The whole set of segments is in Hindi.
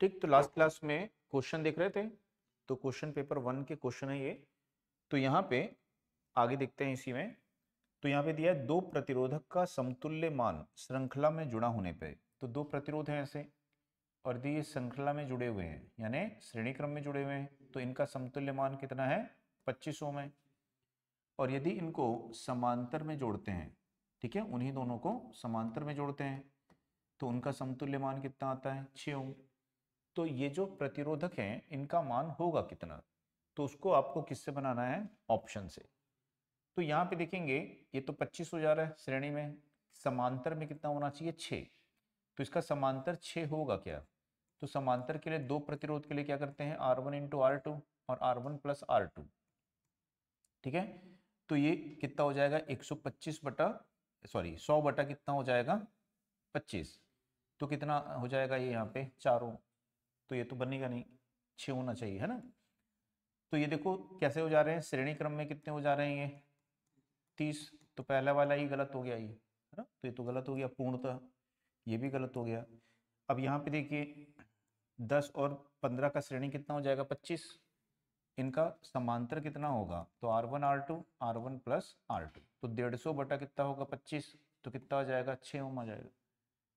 ठीक, तो लास्ट क्लास में क्वेश्चन देख रहे थे, तो क्वेश्चन पेपर 1 के क्वेश्चन है ये। तो यहाँ पे आगे देखते हैं इसी में। तो यहाँ पे दिया है दो प्रतिरोधक का समतुल्य मान श्रृंखला में जुड़ा होने पे। तो दो प्रतिरोध हैं ऐसे और ये श्रृंखला में जुड़े हुए हैं यानी श्रेणी क्रम में जुड़े हुए हैं, तो इनका समतुल्य मान कितना है 25 ओम है। और यदि इनको समांतर में जोड़ते हैं, ठीक है, उन्हीं दोनों को समांतर में जोड़ते हैं तो उनका समतुल्य मान कितना आता है 6 ओम। तो ये जो प्रतिरोधक हैं इनका मान होगा कितना, तो उसको आपको किससे बनाना है, ऑप्शन से। तो यहाँ पे देखेंगे ये तो 25 हो जा रहा है श्रेणी में, समांतर में कितना होना चाहिए 6, तो इसका समांतर 6 होगा क्या। तो समांतर के लिए दो प्रतिरोध के लिए क्या करते हैं R1 इंटू R2 और R1 प्लस R2, ठीक है। तो ये कितना हो जाएगा 125 बटा 100 बटा कितना हो जाएगा 25, तो कितना हो जाएगा ये यहाँ पे 4 ओम। तो ये तो बनेगा नहीं, 6 होना चाहिए है ना। तो ये देखो कैसे हो जा रहे हैं, श्रेणी क्रम में कितने हो जा रहे हैं ये 30, तो पहला वाला ही गलत हो गया ये, है ना। तो ये तो गलत हो गया पूर्णतः, ये भी गलत हो गया। अब यहाँ पे देखिए 10 और 15 का श्रेणी कितना हो जाएगा 25, इनका समांतर कितना होगा, तो R1 R2 R1 plus R2, तो 150 बटा कितना होगा 25, तो कितना आ जाएगा 6 ओम आ जाएगा।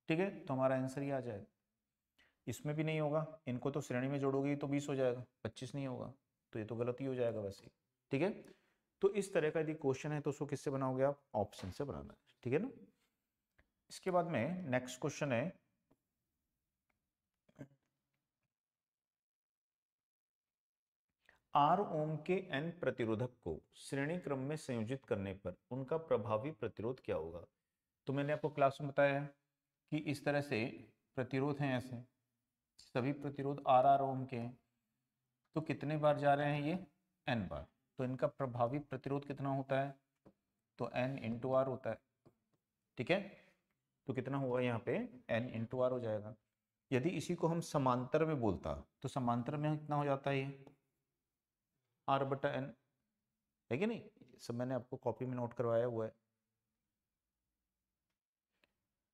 ठीक है, तो हमारा आंसर ही आ जाएगा। इसमें भी नहीं होगा, इनको तो श्रेणी में जोड़ोगे तो 20 हो जाएगा, 25 नहीं होगा, तो ये तो गलत ही हो जाएगा वैसे। ठीक है, तो इस तरह का यदि क्वेश्चन है तो उसको किससे बनाओगे आप, ऑप्शन से बनाना है, ठीक है ना। इसके बाद में नेक्स्ट क्वेश्चन है, R ओम के n प्रतिरोधक को श्रेणी क्रम में संयोजित करने पर उनका प्रभावी प्रतिरोध क्या होगा। तो मैंने आपको क्लास में बताया है कि इस तरह से प्रतिरोध हैं ऐसे, सभी प्रतिरोध R ओम के हैं, तो कितने बार जा रहे हैं ये n बार, तो इनका प्रभावी प्रतिरोध कितना होता है, तो n इंटू आर होता है। ठीक है, तो कितना हुआ यहाँ पे n इंटू आर हो जाएगा। यदि इसी को हम समांतर में बोलता तो समांतर में कितना हो जाता है ये r बटा n, है कि नहीं, सब मैंने आपको कॉपी में नोट करवाया हुआ है।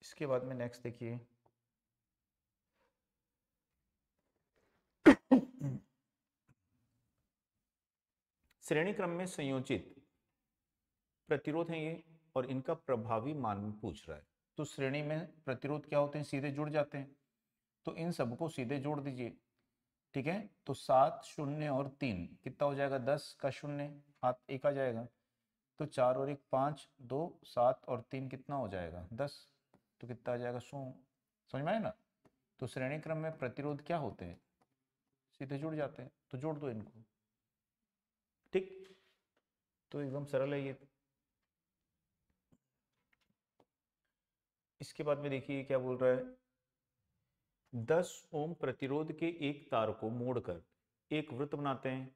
इसके बाद में नेक्स्ट देखिए, श्रेणी क्रम में संयोजित प्रतिरोध है ये और इनका प्रभावी मान पूछ रहा है। तो श्रेणी में प्रतिरोध क्या होते हैं, सीधे जुड़ जाते हैं, तो इन सबको सीधे जोड़ दीजिए। ठीक है, तो 7 0 और 3 कितना हो जाएगा 10 का 0 हाथ एक आ जाएगा, तो 4 और 1 5 2 7 और 3 कितना हो जाएगा 10, तो कितना आ जाएगा 100। समझ में आया ना। तो श्रेणी क्रम में प्रतिरोध क्या होते हैं, सीधे जुड़ जाते हैं, तो जोड़ दो इनको। ठीक, तो एकदम सरल है ये। इसके बाद में देखिए क्या बोल रहा है, 10 ओम प्रतिरोध के एक तार को मोड़कर एक वृत्त बनाते हैं,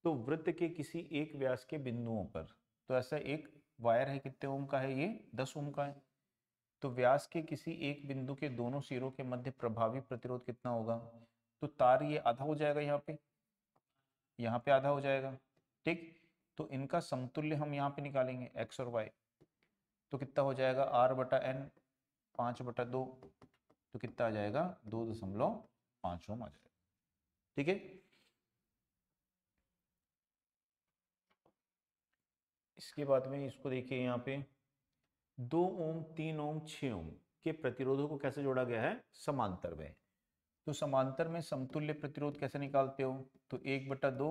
तो वृत्त के किसी एक व्यास के बिंदुओं पर, तो ऐसा एक वायर है, कितने ओम का है ये 10 ओम का है, तो व्यास के किसी एक बिंदु के दोनों सिरों के मध्य प्रभावी प्रतिरोध कितना होगा। तो तार ये आधा हो जाएगा यहाँ पे आधा हो जाएगा। ठीक, तो इनका समतुल्य हम यहाँ पे निकालेंगे x और y, तो कितना हो जाएगा r बटा n 5/2, तो कितना आ जाएगा 2.5 ओम आ जाएगा। ठीक है, इसके बाद में इसको देखिए यहाँ पे 2 ओम 3 ओम 6 ओम के प्रतिरोधों को कैसे जोड़ा गया है, समांतर में। तो समांतर में समतुल्य प्रतिरोध कैसे निकालते हो, तो 1/2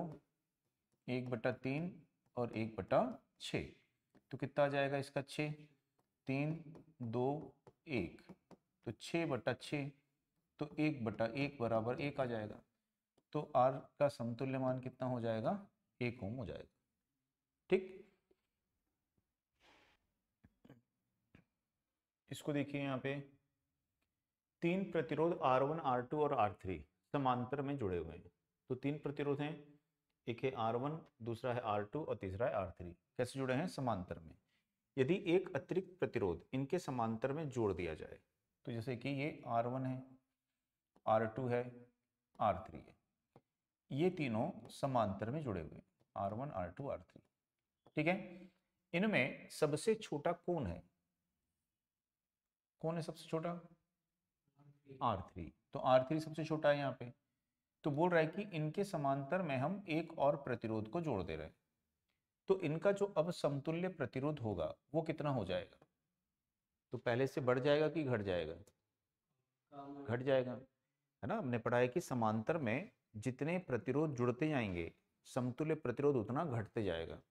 1/3 और 1/6, तो कितना आ जाएगा इसका 6 3 2 1, तो 6/6, तो 1/1 बराबर 1 आ जाएगा, तो R का समतुल्य मान कितना हो जाएगा 1 ओम हो जाएगा। ठीक, इसको देखिए यहाँ पे तीन प्रतिरोध R1 R2 और R3 समांतर में जुड़े हुए हैं। तो तीन प्रतिरोध हैं, एक है R1, दूसरा है R2 और तीसरा है R3। कैसे जुड़े हैं, समांतर में। यदि एक अतिरिक्त प्रतिरोध इनके समांतर में जोड़ दिया जाए, तो जैसे कि ये R1 है, R2 है, R3 है, ये तीनों समांतर में जुड़े हुए हैं R1 R2 R3। ठीक है, इनमें सबसे छोटा कौन है, कौन है सबसे छोटा, R3, तो R3 सबसे छोटा है यहाँ पे। तो बोल रहा है कि इनके समांतर में हम एक और प्रतिरोध को जोड़ दे रहे हैं, तो इनका जो अब समतुल्य प्रतिरोध होगा वो कितना हो जाएगा? तो पहले से बढ़ जाएगा कि घट जाएगा? घट जाएगा, है ना। हमने पढ़ा है कि समांतर में जितने प्रतिरोध जुड़ते जाएंगे समतुल्य प्रतिरोध उतना घटते जाएगा।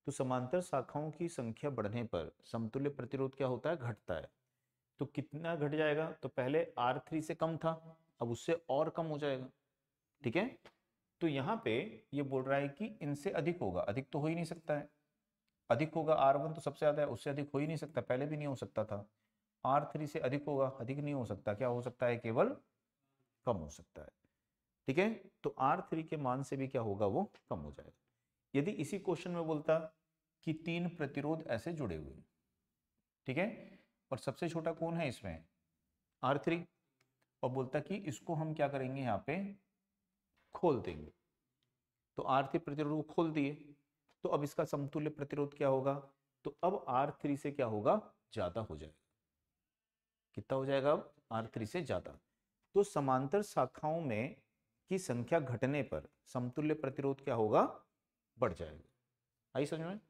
तो समांतर शाखाओं की संख्या बढ़ने पर समतुल्य प्रतिरोध क्या होता है? घटता है। तो कितना घट जाएगा? तो पहले R3 से कम था, अब उससे और कम हो जाएगा। ठीक है, तो यहाँ पे ये बोल रहा है कि इनसे अधिक होगा, अधिक तो हो ही नहीं सकता है। अधिक होगा, R1 तो सबसे ज्यादा है, उससे अधिक हो ही नहीं सकता, पहले भी नहीं हो सकता था। R3 से अधिक होगा, अधिक नहीं हो सकता, क्या हो सकता है? केवल कम हो सकता है। ठीक है, तो R3 के मान से भी क्या होगा? वो कम हो जाएगा। यदि इसी क्वेश्चन में बोलता कि तीन प्रतिरोध ऐसे जुड़े हुए, ठीक है, और सबसे छोटा कौन है इसमें? R3, और बोलता कि इसको हम क्या करेंगे? यहाँ पे खोल देंगे। तो R3 प्रतिरोध को खोल दिए, तो अब इसका समतुल्य प्रतिरोध क्या होगा? तो अब R3 से क्या होगा? ज्यादा हो जाएगा। कितना हो जाएगा? अब R3 से ज्यादा। तो समांतर शाखाओं में की संख्या घटने पर समतुल्य प्रतिरोध क्या होगा? बढ़ जाएगा। आई समझ में?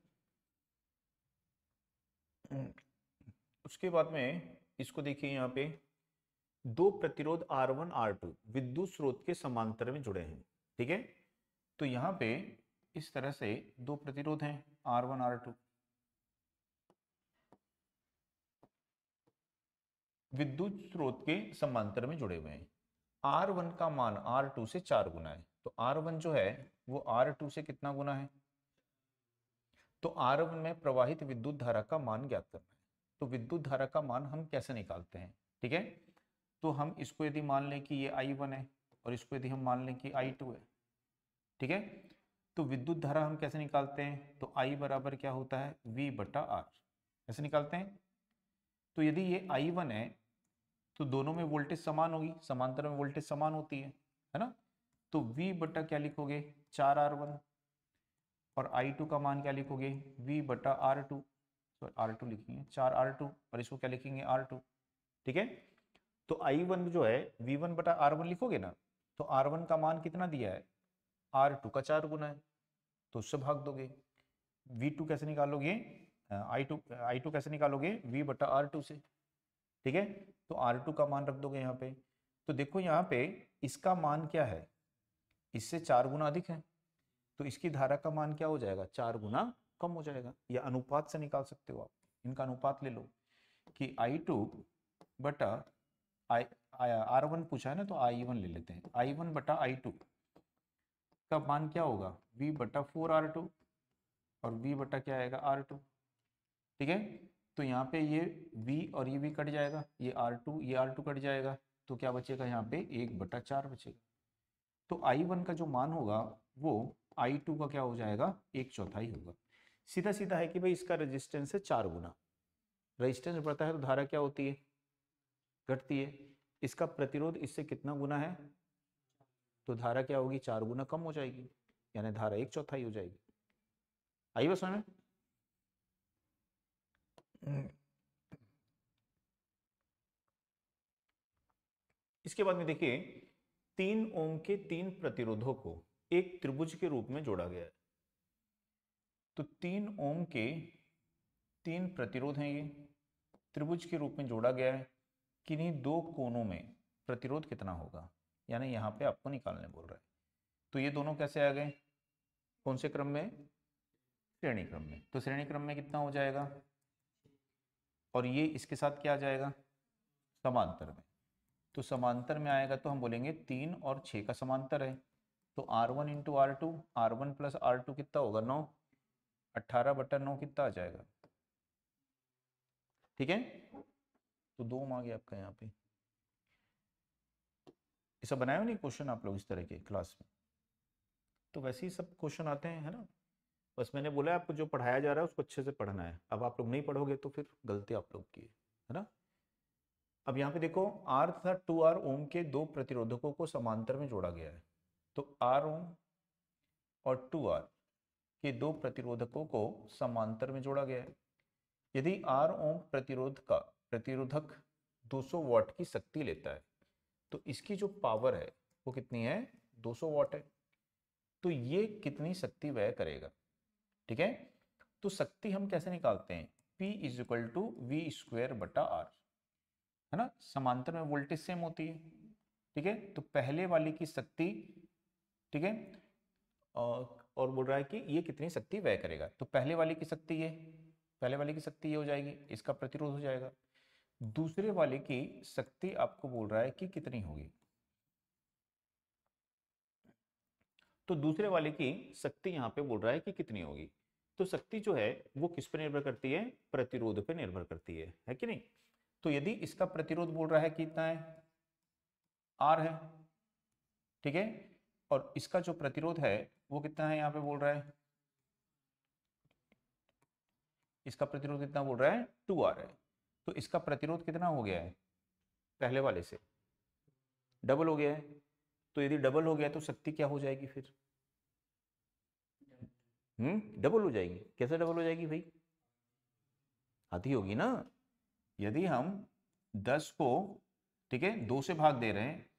उसके बाद में इसको देखिए, यहाँ पे दो प्रतिरोध R1 R2 विद्युत स्रोत के समांतर में जुड़े हैं। ठीक है, तो यहाँ पे इस तरह से दो प्रतिरोध हैं R1 R2, विद्युत स्रोत के समांतर में जुड़े हुए हैं। R1 का मान R2 से 4 गुना है, तो R1 जो है वो R2 से कितना गुना है? तो R1 में प्रवाहित विद्युत धारा का मान ज्ञात करना है। तो विद्युत धारा का मान हम कैसे निकालते हैं? ठीक है, तो हम इसको यदि मान लें कि ये I1 है और इसको यदि हम मान लें कि I2 है, ठीक है, तो विद्युत धारा हम कैसे निकालते हैं? तो I बराबर क्या होता है? V बटा R, ऐसे निकालते हैं। तो यदि ये I1 है तो दोनों में वोल्टेज समान होगी, समांतर में वोल्टेज समान होती है ना। तो V बटा क्या लिखोगे? 4R1, और I2 का मान क्या लिखोगे? V बटा R2, सॉरी R2 लिखेंगे 4R2, और इसको क्या लिखेंगे? R2। ठीक है, तो I1 जो है V1 बटा R1 लिखोगे ना, तो R1 का मान कितना दिया है? R2 का 4 गुना है, तो उससे भाग दोगे। V2 कैसे निकालोगे? I2 कैसे निकालोगे? V बटा R2 से। ठीक है, तो R2 का मान रख दोगे यहाँ पे। तो देखो यहाँ पे इसका मान क्या है? इससे 4 गुना अधिक है, तो इसकी धारा का मान क्या हो जाएगा? 4 गुना कम हो जाएगा। या अनुपात से निकाल सकते हो आप, इनका अनुपात ले लो कि I2 बटा आई R1 पूछा है ना, तो I1 ले लेते हैं। I1 बटा I2 का मान क्या होगा? V बटा 4R2, और V बटा क्या आएगा? R2। ठीक है, तो यहाँ पे ये V और ये भी कट जाएगा, ये R2 ये R2 कट जाएगा, तो क्या बचेगा? यहाँ पे 1 बटा 4 बचेगा। तो I1 का जो मान होगा वो I2 का क्या हो जाएगा? 1/4 होगा। सीधा सीधा है कि भाई इसका रेजिस्टेंस है 4 गुना, रेजिस्टेंस बढ़ता है तो धारा क्या होती है? घटती है। इसका प्रतिरोध इससे कितना गुना है? तो धारा क्या होगी? 4 गुना कम हो जाएगी, यानी धारा 1/4 हो जाएगी। आई बस में? इसके बाद में देखिए 3 ओम के 3 प्रतिरोधों को एक त्रिभुज के रूप में जोड़ा गया है। तो 3 ओम के 3 प्रतिरोध हैं, ये त्रिभुज के रूप में जोड़ा गया है। किन्हीं दो कोनों में प्रतिरोध कितना होगा, यानी यहाँ पे आपको निकालने बोल रहा है। तो ये दोनों कैसे आ गए? कौन से क्रम में? श्रेणी क्रम में। तो श्रेणी क्रम में कितना हो जाएगा? और ये इसके साथ क्या आ जाएगा? समांतर में। तो समांतर में आएगा तो हम बोलेंगे 3 और 6 का समांतर है। तो R1 into R2, R1 plus R2 कितना होगा? 9, 18 बटा 9 कितना आ जाएगा? ठीक है, तो 2 आ गया आपका यहाँ पे। ये सब बनाए हो नहीं क्वेश्चन आप लोग इस तरह के क्लास में? तो वैसे ही सब क्वेश्चन आते हैं, है ना। बस मैंने बोला आपको जो पढ़ाया जा रहा है उसको अच्छे से पढ़ना है। अब आप लोग नहीं पढ़ोगे तो फिर गलती आप लोग की है ना। अब यहाँ पे देखो R तथा 2R ओम के दो प्रतिरोधकों को समांतर में जोड़ा गया है। तो R ओम और 2R के दो प्रतिरोधकों को समांतर में जोड़ा गया है। यदि R ओम प्रतिरोधक 200 वाट की शक्ति लेता है, तो इसकी जो पावर है वो कितनी है, 200 वाट है। तो ये कितनी शक्ति व्यय करेगा, ठीक है। तो शक्ति हम कैसे निकालते हैं, P is equal to V square बटा आर, है ना, समांतर में वोल्टेज सेम होती है, ठीक है। तो पहले वाले की शक्ति, ठीक है, और बोल रहा है कि ये कितनी शक्ति व्यय करेगा, तो पहले वाले की शक्ति ये, पहले वाले की शक्ति ये हो जाएगी, इसका प्रतिरोध हो जाएगा। दूसरे वाले की शक्ति आपको बोल रहा है कि कितनी होगी, तो दूसरे वाले की शक्ति यहाँ पे बोल रहा है कि कितनी होगी। तो शक्ति जो है वो किस पर निर्भर करती है, प्रतिरोध पे निर्भर करती है कि नहीं। तो यदि इसका प्रतिरोध बोल रहा है कितना है, आर है, ठीक है, और इसका जो प्रतिरोध है वो कितना है, यहाँ पे बोल रहा है, इसका प्रतिरोध कितना बोल रहा है, 2R है। तो इसका प्रतिरोध कितना हो गया है, पहले वाले से डबल हो गया है। तो यदि डबल हो गया तो शक्ति क्या हो जाएगी फिर, डबल हो जाएगी। कैसे डबल हो जाएगी भाई, आधी होगी ना। यदि हम 10 को, ठीक है, 2 से भाग दे रहे हैं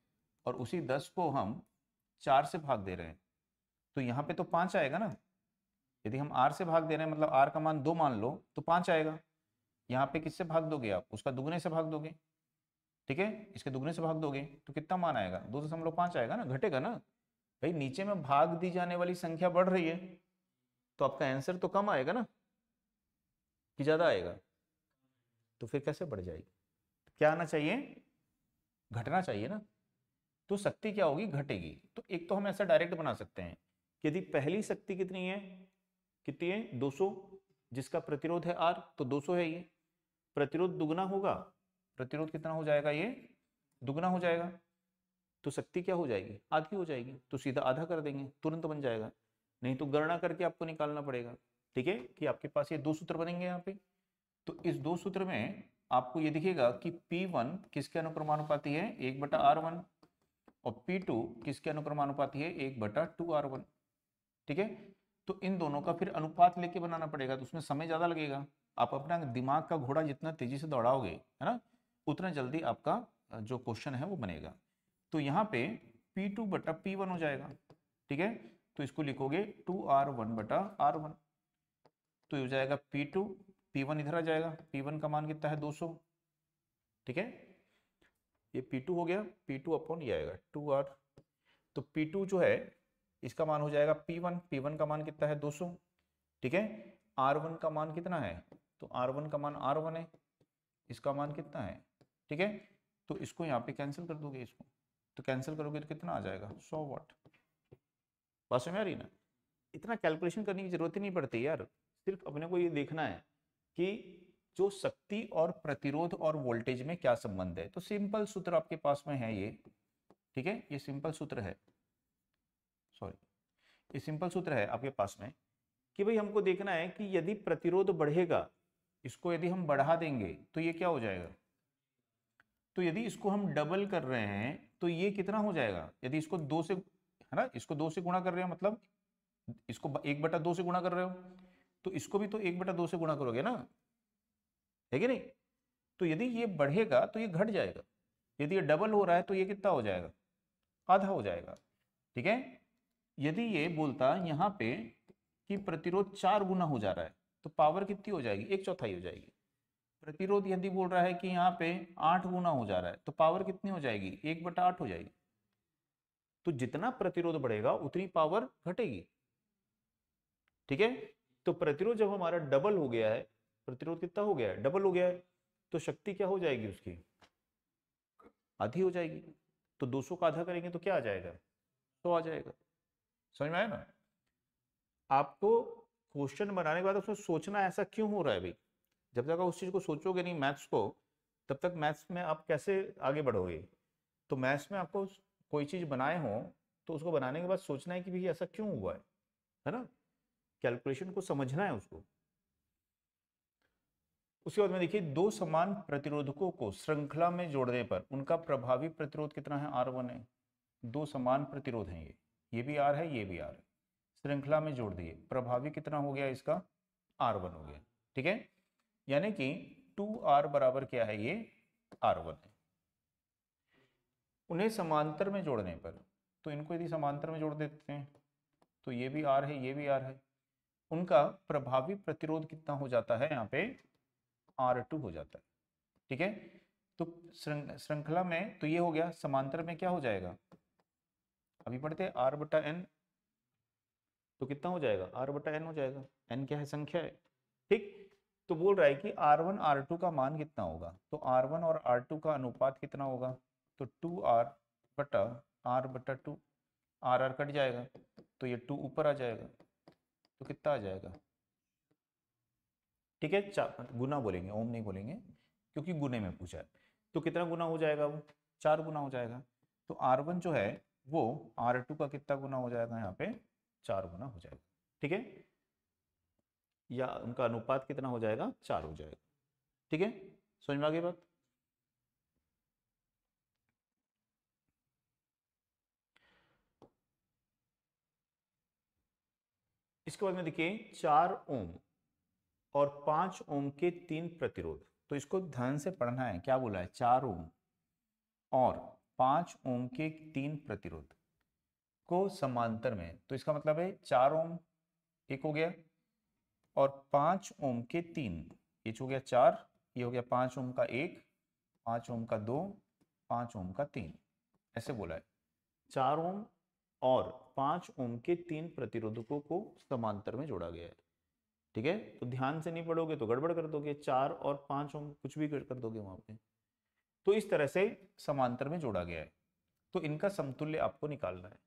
और उसी 10 को हम 4 से भाग दे रहे हैं, तो यहाँ पे तो 5 आएगा ना। यदि हम R से भाग दे रहे हैं, मतलब R का मान 2 मान लो, तो 5 आएगा। यहाँ पे किससे भाग दोगे आप, उसका दुगने से भाग दोगे, ठीक है, इसके दुगने से भाग दोगे तो कितना मान आएगा, 2.5 आएगा ना, घटेगा ना भाई। नीचे में भाग दी जाने वाली संख्या बढ़ रही है, तो आपका आंसर तो कम आएगा ना, कि ज्यादा आएगा, तो फिर कैसे बढ़ जाएगी, क्या आना चाहिए, घटना चाहिए ना। तो शक्ति क्या होगी, घटेगी। तो एक तो हम ऐसा डायरेक्ट बना सकते हैं कि यदि पहली शक्ति कितनी है, कितनी है, 200, जिसका प्रतिरोध है R, तो 200 है ये। प्रतिरोध दुगना होगा, प्रतिरोध कितना हो जाएगा, ये दुगना हो जाएगा, तो शक्ति क्या हो जाएगी, आधी हो जाएगी। तो सीधा आधा कर देंगे, तुरंत बन जाएगा। नहीं तो गणना करके आपको निकालना पड़ेगा, ठीक है, कि आपके पास ये 2 सूत्र बनेंगे यहाँ पे। तो इस 2 सूत्र में आपको ये दिखेगा कि P1 किसके अनुक्रमानुपाती है, 1/R1, और P2 किसके अनुक्रमानुपाती है, 1/2R1, ठीक है। तो इन दोनों का फिर अनुपात लेके बनाना पड़ेगा, तो उसमें समय ज्यादा लगेगा। आप अपना दिमाग का घोड़ा जितना तेजी से दौड़ाओगे, है ना, उतना जल्दी आपका जो क्वेश्चन है वो बनेगा। तो यहाँ पे P2/P1 हो जाएगा, ठीक है। तो इसको लिखोगे 2R1/R1, तो हो जाएगा P2, P1 इधर आ जाएगा, P1 का मान कितना है, 200, ठीक है। ये P2 हो गया, P2 अपॉन ये आएगा 2R। तो P2 जो है इसका मान हो जाएगा P1, P1 का मान कितना है, 200, ठीक है। R1 का मान कितना है, तो R1 का मान R1 है, इसका मान कितना है, ठीक है। तो इसको यहाँ पे कैंसिल कर दोगे, इसको तो कैंसिल करोगे तो कितना आ जाएगा, 100 वाट। बात समझ आ रही ना, इतना कैलकुलेशन करने की जरूरत ही नहीं पड़ती यार, सिर्फ अपने को ये देखना है कि जो शक्ति और प्रतिरोध और वोल्टेज में क्या संबंध है। तो सिंपल सूत्र आपके पास में है ये, ठीक है, ये सिंपल सूत्र है, सॉरी, ये सिंपल सूत्र है आपके पास में कि भाई हमको देखना है कि यदि प्रतिरोध बढ़ेगा, इसको यदि हम बढ़ा देंगे तो ये क्या हो जाएगा। तो यदि इसको हम डबल कर रहे हैं तो ये कितना हो जाएगा, यदि इसको 2 से, है ना, इसको 2 से गुणा कर रहे हो, मतलब इसको 1/2 से गुणा कर रहे हो, तो इसको भी तो 1/2 से गुणा करोगे ना, है कि नहीं। तो यदि ये बढ़ेगा तो ये घट जाएगा, यदि ये डबल हो रहा है तो ये कितना हो जाएगा, आधा हो जाएगा, ठीक है। यदि ये बोलता यहाँ पे कि प्रतिरोध 4 गुना हो जा रहा है, तो पावर कितनी हो जाएगी, 1/4 हो जाएगी। प्रतिरोध यदि बोल रहा है कि यहाँ पे 8 गुना हो जा रहा है, तो पावर कितनी हो जाएगी, 1/8 हो जाएगी। तो जितना प्रतिरोध बढ़ेगा उतनी पावर घटेगी, ठीक है। तो प्रतिरोध जब हमारा डबल हो गया है, प्रतिरोध कितना हो गया है, डबल हो गया है, तो शक्ति क्या हो जाएगी उसकी, आधी हो जाएगी। तो 200 का आधा करेंगे तो क्या आ जाएगा, 100 आ जाएगा। समझ में आया ना। आपको क्वेश्चन बनाने के बाद उसमें सोचना ऐसा क्यों हो रहा है भाई, जब तक आप उस चीज को सोचोगे नहीं मैथ्स को, तब तक मैथ्स में आप कैसे आगे बढ़ोगे। तो मैथ्स में आपको कोई चीज बनाए हो तो उसको बनाने के बाद सोचना है कि भाई ऐसा क्यों हुआ है ना, कैलकुलेशन को समझना है उसको। उसके बाद में देखिए, दो समान प्रतिरोधकों को श्रृंखला में जोड़ने पर उनका प्रभावी प्रतिरोध कितना है, R1 है। दो समान प्रतिरोध हैं, ये भी R है, ये भी R है, श्रृंखला में जोड़ दिए, प्रभावी कितना हो गया इसका, R1 हो गया, ठीक है। यानी कि 2R बराबर क्या है, ये R1 है। उन्हें समांतर में जोड़ने पर, तो इनको यदि समांतर में जोड़ देते हैं तो ये भी आर है, ये भी आर है, उनका प्रभावी प्रतिरोध कितना हो जाता है यहाँ पे, R2 हो जाता है। ठीक है, तो श्रृंखला में तो ये हो गया, समांतर में क्या हो जाएगा, अभी पढ़ते हैं R बटा एन, तो कितना हो जाएगा, R बटा एन हो जाएगा, एन क्या है, संख्या है। ठीक, तो बोल रहा है कि R1 R2 का मान कितना होगा, तो R1 और R2 का अनुपात कितना होगा, तो 2R बटा R बटा 2, R कट जाएगा तो ये 2 ऊपर आ जाएगा, तो कितना आ जाएगा, ठीक है, गुना बोलेंगे, ओम नहीं बोलेंगे क्योंकि गुने में पूछा है। तो कितना गुना हो जाएगा, वो 4 गुना हो जाएगा। तो R1 जो है वो R2 का कितना गुना हो जाएगा, यहाँ पे 4 गुना हो जाएगा। ठीक है, या उनका अनुपात कितना हो जाएगा, 4 हो जाएगा। ठीक है, समझ में आ गई बात। इसके बाद में देखिए 4 ओम और 5 ओम के 3 प्रतिरोध, तो इसको ध्यान से पढ़ना है, क्या बोला है, 4 ओम और 5 ओम के 3 प्रतिरोध को समांतर में, तो इसका मतलब है 4 ओम एक हो गया और 5 ओम के 3, ये हो गया 4, ये हो गया 5 ओम का 1, 5 ओम का 2, 5 ओम का 3, ऐसे बोला है। 4 ओम और 5 ओम के 3 प्रतिरोधकों को समांतर में जोड़ा गया है। ठीक है, तो ध्यान से नहीं पढ़ोगे तो गड़बड़ कर दोगे, 4 और 5 ओम कुछ भी कर दोगे वहां पे। तो इस तरह से समांतर में जोड़ा गया है, तो इनका समतुल्य आपको निकालना है।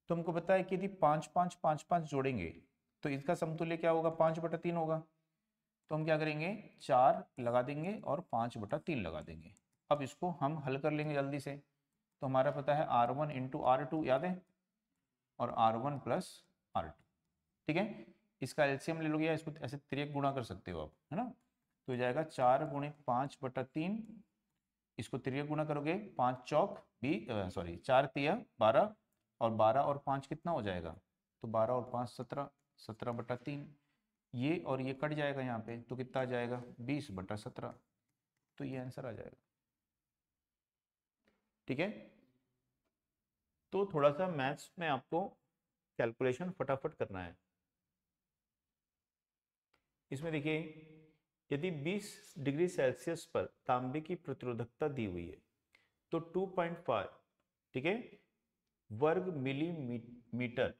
तो हमको पता है कि यदि 5 5 5 5 जोड़ेंगे तो इसका समतुल्य क्या होगा, 5 बटा 3 होगा। तो हम क्या करेंगे, 4 लगा देंगे और 5 बटा 3 लगा देंगे। अब इसको हम हल कर लेंगे जल्दी से, तो हमारा पता है R1 इंटू R2 याद है, और R1 प्लस R2। ठीक है, इसका एलसीएम ले लोगे या इसको ऐसे तिर्यक गुणा कर सकते हो आप, है ना। तो हो जाएगा 4 गुणित 5 बटा 3, इसको तिर्यक गुणा करोगे, 5 चौक 4 तिया 12, और 12 और 5 कितना हो जाएगा, तो 12 और 5 17, 17 बटा 3, ये और ये कट जाएगा यहाँ पे, तो कितना आ जाएगा, 20 बटा 17, तो ये आंसर आ जाएगा। ठीक है, तो थोड़ा सा मैथ्स में आपको कैलकुलेशन फटाफट करना है। इसमें देखिए, यदि 20 डिग्री सेल्सियस पर तांबे की प्रतिरोधकता दी हुई है तो 2.5, ठीक है, वर्ग मिलीमीटर,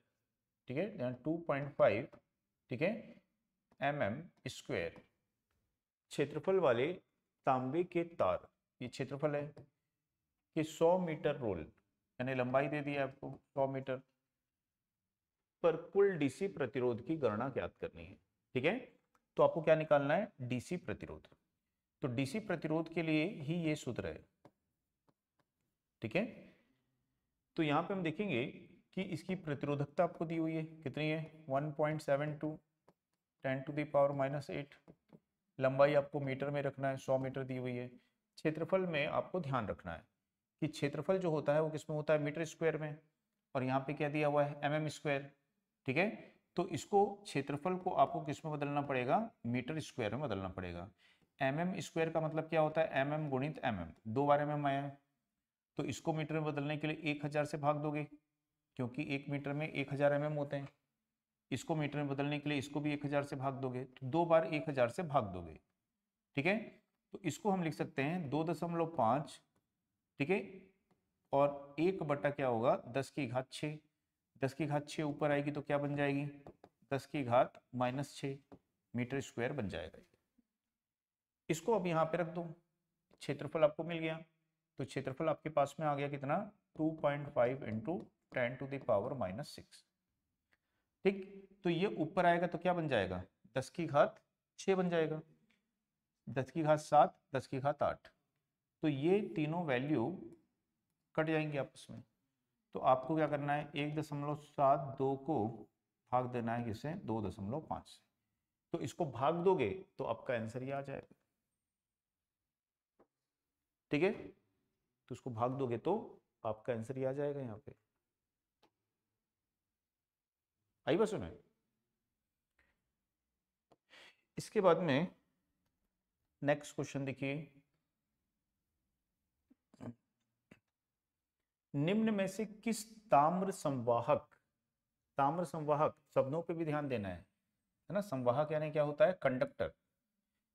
ठीक है, यहाँ 2.5, ठीक है, mm² क्षेत्रफल वाले तांबे के तार, ये क्षेत्रफल है, कि 100 मीटर रोल, यानी लंबाई दे दी है आपको 100 मीटर पर कुल डीसी प्रतिरोध की गणना ज्ञात करनी है। ठीक है, तो आपको क्या निकालना है, डीसी प्रतिरोध। तो डीसी प्रतिरोध के लिए ही ये सूत्र है। ठीक है, तो यहां पे हम देखेंगे कि इसकी प्रतिरोधकता आपको दी हुई है, कितनी है, 1.72 10⁻⁻8। लंबाई आपको मीटर में रखना है, 100 मीटर दी हुई है। क्षेत्रफल में आपको ध्यान रखना है कि क्षेत्रफल जो होता है वो किसमें होता है, मीटर स्क्वायर में, और यहाँ पे क्या दिया हुआ है, mm²। ठीक है, तो इसको क्षेत्रफल को आपको किस में बदलना पड़ेगा, मीटर स्क्वायर में बदलना पड़ेगा। mm² का मतलब क्या होता है, mm गुणित mm, 2 बार mm आया है, तो इसको मीटर में बदलने के लिए 1000 से भाग दोगे, क्योंकि 1 मीटर में 1000 mm होते हैं। इसको मीटर में बदलने के लिए इसको भी 1000 से भाग दोगे, तो 2 बार 1000 से भाग दोगे। ठीक है, तो इसको हम लिख सकते हैं 2.5, ठीक है, और 1 बटा क्या होगा, 10 की घात 6, 10 की घात 6 ऊपर आएगी तो क्या बन जाएगी, 10 की घात -6 मीटर स्क्वायर बन जाएगा। इसको अब यहाँ पे रख दो, क्षेत्रफल आपको मिल गया, तो क्षेत्रफल आपके पास में आ गया कितना, 2.5 इंटू 10⁻⁻6। ठीक, तो ये ऊपर आएगा तो क्या बन जाएगा, 10 की घात 6 बन जाएगा, 10 की घात 7, 10 की घात 8, तो ये तीनों वैल्यू कट जाएंगे आपस में। तो आपको क्या करना है, 1.72 को भाग देना है किससे, 2.5 से। तो इसको भाग दोगे तो आपका आंसर ये आ जाएगा। ठीक है, तो इसको भाग दोगे तो आपका आंसर ये आ जाएगा। यहाँ पे आई बात सुने। इसके बाद में नेक्स्ट क्वेश्चन देखिए, निम्न में से किस ताम्र संवाहक शब्दों पे भी ध्यान देना है ना। संवाहक यानी क्या होता है, कंडक्टर।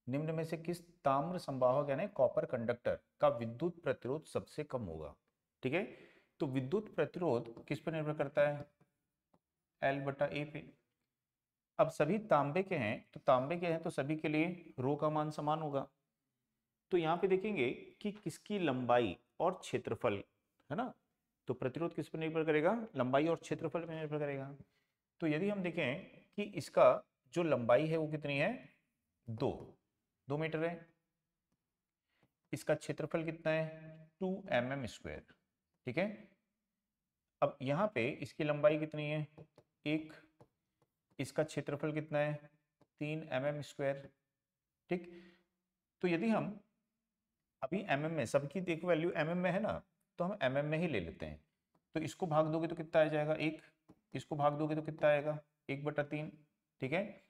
निम्न में से किस ताम्र संवाहक यानी कॉपर कंडक्टर का विद्युत प्रतिरोध सबसे कम होगा। ठीक है, तो विद्युत प्रतिरोध किस पर निर्भर करता है, L बटा ए पे। अब सभी तांबे के हैं, तो तांबे के हैं तो सभी के लिए रो का मान समान होगा। तो यहाँ पे देखेंगे कि किसकी लंबाई और क्षेत्रफल है ना, तो प्रतिरोध किस पर निर्भर करेगा, लंबाई और क्षेत्रफल पर निर्भर करेगा। तो यदि हम देखें कि इसका जो लंबाई है वो कितनी है, 2 मीटर है, इसका क्षेत्रफल कितना है 2 mm²। ठीक है, अब यहाँ पे इसकी लंबाई कितनी है 1, इसका क्षेत्रफल कितना है 3 mm²। ठीक, तो यदि हम अभी mm में, सबकी देखो वैल्यू mm में है ना, तो हम mm में ही ले लेते हैं। तो इसको भाग दोगे तो कितना आ जाएगा 1, इसको भाग दोगे तो कितना आएगा 1/3। ठीक है,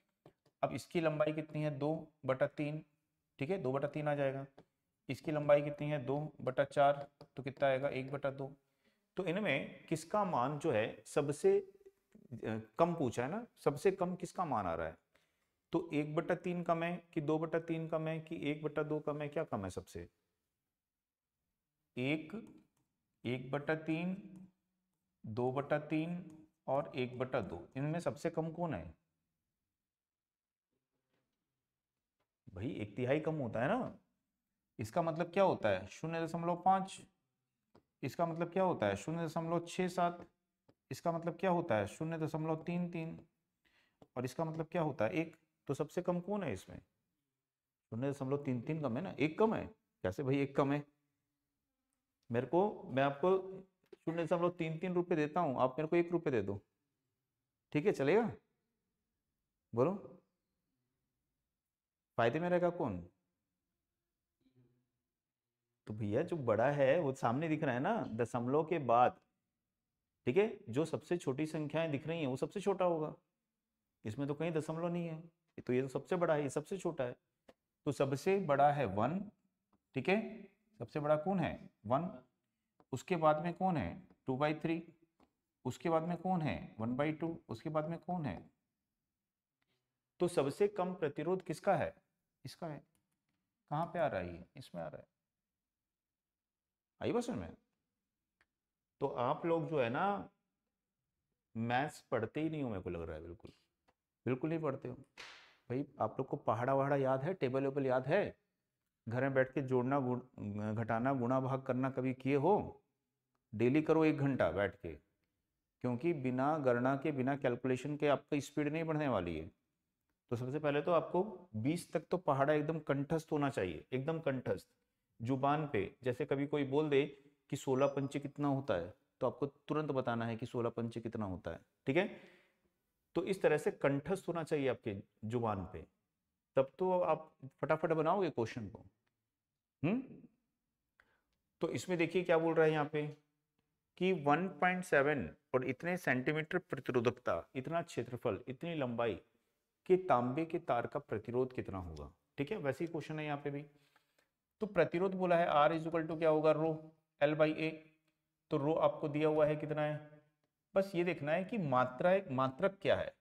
अब इसकी लंबाई कितनी है 2/3। ठीक है, 2/3 आ जाएगा। इसकी लंबाई कितनी है 2/4, तो कितना आएगा 1/2। तो इनमें किसका मान जो है सबसे कम पूछा है ना, सबसे कम किसका मान आ रहा है, तो 1/3 कम है कि 2/3 कम है कि 1/2 कम है, क्या कम है सबसे, 1/3, 2/3 और 1/2। इनमें सबसे कम कौन है भाई, 1/3 कम होता है ना। इसका मतलब क्या होता है 0.5, इसका मतलब क्या होता है 0.67, इसका मतलब क्या होता है 0.33, और इसका मतलब क्या होता है 1। तो सबसे कम कौन है इसमें, 0.33 कम है ना, 1 कम है। कैसे भाई 1 कम है, मैं आपको 0.33 रुपये देता हूँ, आप मेरे को 1 रुपये दे दो, ठीक है चलेगा, बोलो फायदे में रहेगा कौन। तो भैया जो बड़ा है वो सामने दिख रहा है ना, दशमलव के बाद। ठीक है, जो सबसे छोटी संख्याएं दिख रही हैं वो सबसे छोटा होगा, इसमें तो कहीं दशमलव नहीं है, तो ये तो सबसे बड़ा है, ये सबसे छोटा है। तो सबसे बड़ा है 1। ठीक है, सबसे बड़ा कौन है 1, उसके बाद में कौन है 2/3, उसके बाद में कौन है 1/2, उसके बाद में कौन है। तो सबसे कम प्रतिरोध किसका है, इसका है। कहाँ पे आ रहा है ये, इसमें आ रहा है, आई बस में। तो आप लोग जो है ना मैथ्स पढ़ते ही नहीं हो, मेरे को लग रहा है, बिल्कुल बिल्कुल नहीं पढ़ते हो भाई। आप लोग को पहाड़ा वहाड़ा याद है, टेबल वेबल याद है, घर में बैठ के जोड़ना घटाना गुणा भाग करना कभी किए हो, डेली करो 1 घंटा बैठ के, क्योंकि बिना गणना के बिना कैलकुलेशन के आपका स्पीड नहीं बढ़ने वाली है। तो सबसे पहले तो आपको 20 तक तो पहाड़ा एकदम कंठस्थ होना चाहिए, एकदम कंठस्थ जुबान पे। जैसे कभी कोई बोल दे कि 16 पंचे कितना होता है, तो आपको तुरंत बताना है कि 16 पंचे कितना होता है। ठीक है, तो इस तरह से कंठस्थ होना चाहिए आपके जुबान पे, तब तो आप फटाफट बनाओगे क्वेश्चन को। हम्म, तो इसमें देखिए क्या बोल रहा है यहाँ पे कि 1.7 और इतने सेंटीमीटर प्रतिरोधकता, इतना क्षेत्रफल, इतनी लंबाई के तांबे के तार का प्रतिरोध कितना होगा। ठीक है, वैसे ही क्वेश्चन है यहाँ पे भी। तो प्रतिरोध बोला है R इज टू क्या होगा रो L/A। तो रो आपको दिया हुआ है कितना है, बस ये देखना है कि मात्रक क्या है।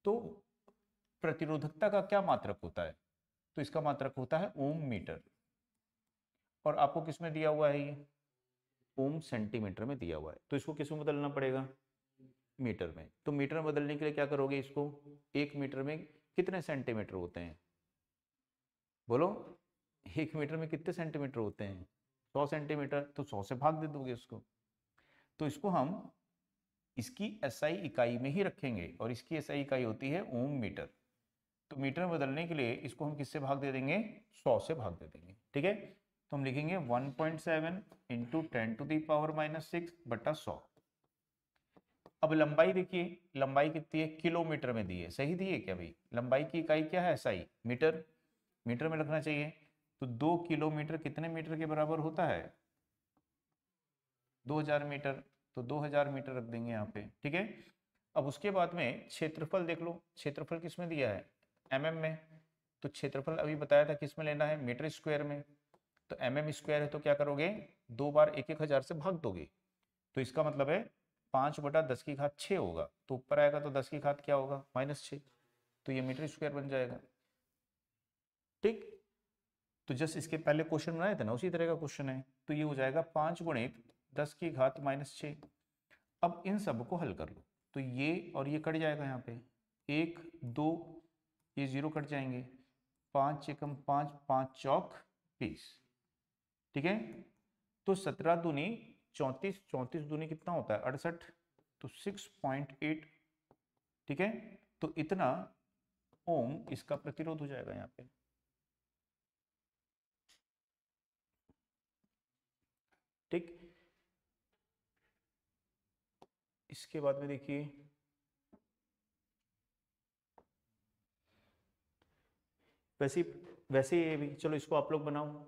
तो प्रतिरोधकता का क्या मात्रक होता है, तो इसका मात्रक होता है ओम मीटर, और आपको किसमें दिया हुआ है ये ओम सेंटीमीटर में दिया हुआ है। तो इसको किसमें बदलना पड़ेगा, मीटर में। तो मीटर में बदलने के लिए क्या करोगे इसको, 1 मीटर में कितने सेंटीमीटर होते हैं, बोलो 1 मीटर में कितने सेंटीमीटर होते हैं 100 सेंटीमीटर, तो 100 से भाग दे दोगे उसको। तो इसको हम इसकी एसआई इकाई में ही रखेंगे, और इसकी एसआई इकाई होती है ओम मीटर। तो मीटर में बदलने के लिए इसको हम किससे भाग दे देंगे, 100 से भाग दे देंगे। ठीक है, तो हम लिखेंगे 1.7 इंटू 10⁻⁶/100। अब लंबाई देखिए, लंबाई कितनी है किलोमीटर में दी है, सही दी है क्या भाई, लंबाई की इकाई क्या है एसआई मीटर, मीटर में रखना चाहिए। तो 2 किलोमीटर कितने मीटर के बराबर होता है 2000 मीटर, तो 2000 मीटर रख देंगे यहाँ पे। ठीक है, अब उसके बाद में क्षेत्रफल देख लो, क्षेत्रफल किस में दिया है mm में, तो क्षेत्रफल अभी बताया था किस में लेना है मीटर स्क्वायर में। तो mm स्क्वायर है तो क्या करोगे 2 बार 1-1000 से भाग दोगे, तो इसका मतलब है 5/10⁶ होगा, तो ऊपर आएगा तो 10⁶ क्या होगा, -6, तो ये मीटर स्क्वायर बन जाएगा। ठीक, तो जस्ट इसके पहले क्वेश्चन बनाए थे ना, उसी तरह का क्वेश्चन है। तो ये हो जाएगा 5 × 10⁻⁻6। अब इन सब को हल कर लो, तो ये और ये कट जाएगा यहाँ पे, 1 2 ये 0 कट जाएंगे, 5 एकम 5, 5 चौक 20। ठीक है, तो 17 दूनी 34, 34 दूनी कितना होता है 68, तो 6.8। ठीक है, तो इतना ओम इसका प्रतिरोध हो जाएगा यहाँ पे। ठीक, इसके बाद में देखिए वैसे वैसे ये भी, चलो इसको आप लोग बनाओ,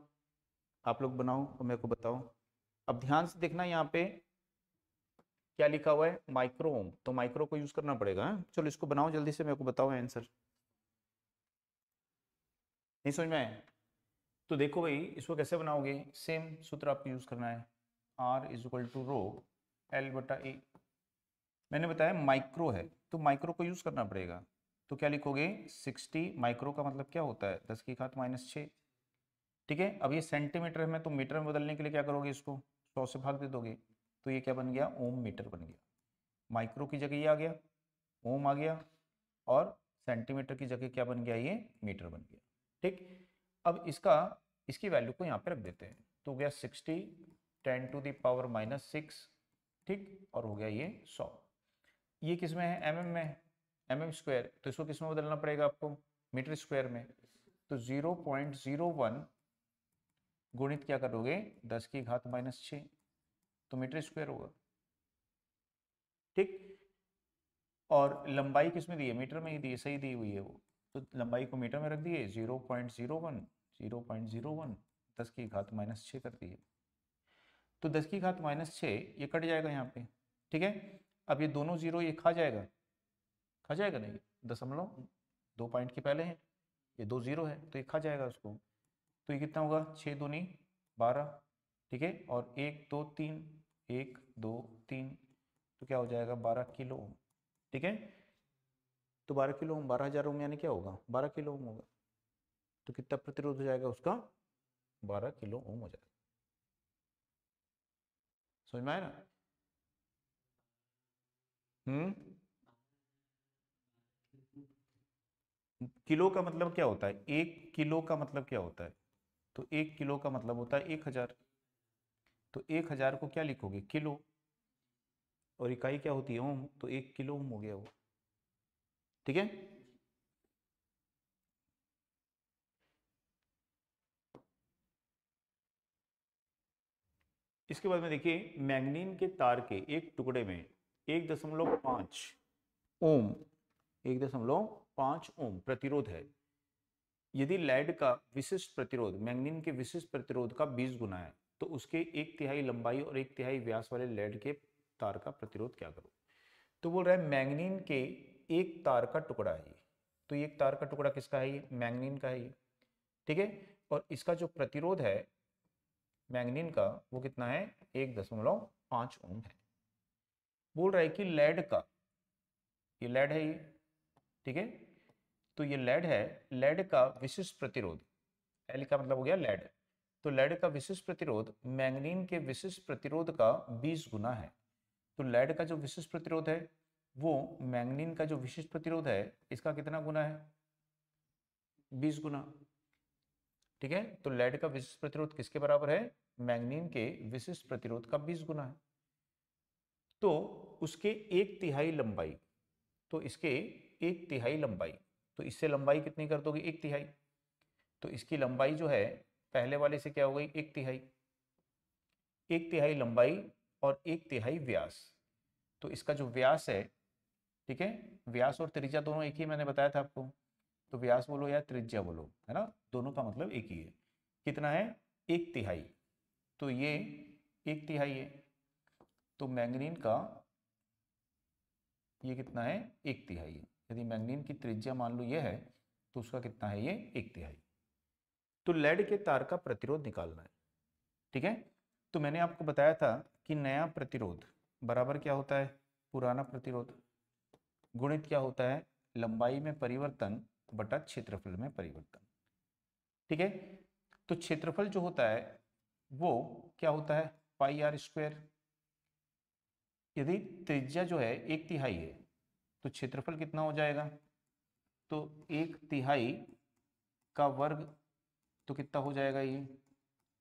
आप लोग बनाओ और मेरे को बताओ। अब ध्यान से देखना, यहाँ पे क्या लिखा हुआ है, माइक्रो ओम, तो माइक्रो को यूज करना पड़ेगा। चलो इसको बनाओ जल्दी से, मेरे को बताओ आंसर। नहीं समझ में आया? तो देखो भाई, इसको कैसे बनाओगे, सेम सूत्र आपको यूज करना है, R = ρL/A। मैंने बताया माइक्रो है, तो माइक्रो को यूज करना पड़ेगा। तो क्या लिखोगे, 60 माइक्रो का मतलब क्या होता है, 10⁻⁻6। ठीक है, अब ये सेंटीमीटर में, तो मीटर में बदलने के लिए क्या करोगे, इसको 100 से भाग दे दोगे, तो ये क्या बन गया, ओम मीटर बन गया। माइक्रो की जगह ये आ गया, ओम आ गया, और सेंटीमीटर की जगह क्या बन गया, ये मीटर बन गया। ठीक, अब इसकी वैल्यू को यहाँ पे रख देते हैं, तो हो गया 60 10⁻⁻6। ठीक, और हो गया ये 100। ये किस में है, mm में, mm², तो इसको किस में बदलना पड़ेगा आपको, मीटर स्क्वायर में। तो 0.01 गुणित क्या करोगे, 10⁻⁻6, तो मीटर स्क्वायर होगा। ठीक, और लंबाई किस में दी है, मीटर में ही दी है, सही दी हुई है वो, तो लंबाई को मीटर में रख दिए, 0.01 10⁻⁻6 कर दिए, तो 10⁻⁻6 ये कट जाएगा यहाँ पे। ठीक है, अब ये दोनों जीरो ये खा जाएगा, खा जाएगा नहीं, दशमलव 2 पॉइंट के पहले हैं, ये 2 0 है, तो ये खा जाएगा उसको। तो ये कितना होगा, 6 दूनी 12। ठीक है, और 1 2 3, 1 2 3, तो क्या हो जाएगा, 12 किलो ओम। ठीक है, तो 12 किलो ओम, 12,000 ओम यानी क्या होगा, 12 किलो ओम होगा। तो कितना प्रतिरोध हो जाएगा उसका, 12 किलो ओम हो जाएगा। समझ में आया ना? किलो का मतलब क्या होता है, 1 किलो का मतलब क्या होता है, तो 1 किलो का मतलब होता है 1000। तो 1000 को क्या लिखोगे, किलो, और इकाई क्या होती है, ओम, तो 1 किलो ओम हो गया वो। ठीक है, इसके बाद में देखिए, मैग्नीन के तार के एक टुकड़े में 1.5 ओम 1.5 ओम प्रतिरोध है। यदि लेड का विशिष्ट प्रतिरोध मैग्नीन के विशिष्ट प्रतिरोध का 20 गुना है, तो उसके 1/3 लंबाई और 1/3 व्यास वाले लेड के तार का प्रतिरोध क्या करो। तो बोल रहा है मैग्नीन के एक तार का टुकड़ा है ये, तो ये एक तार का टुकड़ा किसका है, ये मैग्नीन का है ये। ठीक है, और इसका जो प्रतिरोध है मैग्नीन का, वो कितना है, 1.5 ओम है। बोल रहा है कि लेड का, ये लेड है ये, ठीक है, तो ये लेड है, लेड का विशिष्ट प्रतिरोध, एल का मतलब हो गया लेड, तो लेड का विशिष्ट प्रतिरोध मैग्नीन के विशिष्ट प्रतिरोध का 20 गुना है। तो लेड का जो विशिष्ट प्रतिरोध है वो मैग्नीन का जो विशिष्ट प्रतिरोध है इसका कितना गुना है, 20 गुना। ठीक है, तो लेड का विशिष्ट प्रतिरोध किसके बराबर है, मैग्नीन के विशिष्ट प्रतिरोध का 20 गुना है। तो उसके 1/3 लंबाई, तो इसके 1/3 लंबाई, तो इससे लंबाई कितनी कर दोगे, 1/3, तो इसकी लंबाई जो है पहले वाले से क्या हो गई, 1/3, 1/3 लंबाई और 1/3 व्यास, तो इसका जो व्यास है, ठीक है, व्यास और त्रिज्या दोनों एक ही मैंने बताया था आपको, तो व्यास बोलो या त्रिज्या बोलो, है ना, दोनों का मतलब एक ही है। कितना है, 1/3, तो ये 1/3 है, तो मैग्नीन का ये कितना है, 1/3 है। यदि मैग्नीन की त्रिज्या मान लो ये है, तो उसका कितना है, ये 1/3। तो लेड के तार का प्रतिरोध निकालना है। ठीक है, तो मैंने आपको बताया था कि नया प्रतिरोध बराबर क्या होता है, पुराना प्रतिरोध, गुणित क्या होता है, लंबाई में परिवर्तन बटा क्षेत्रफल में परिवर्तन। ठीक है, तो क्षेत्रफल जो होता है वो क्या होता है, पाई आर स्क्वायर। यदि त्रिज्या जो है 1/3 है तो क्षेत्रफल कितना हो जाएगा, तो 1/3 का वर्ग तो कितना हो जाएगा ये,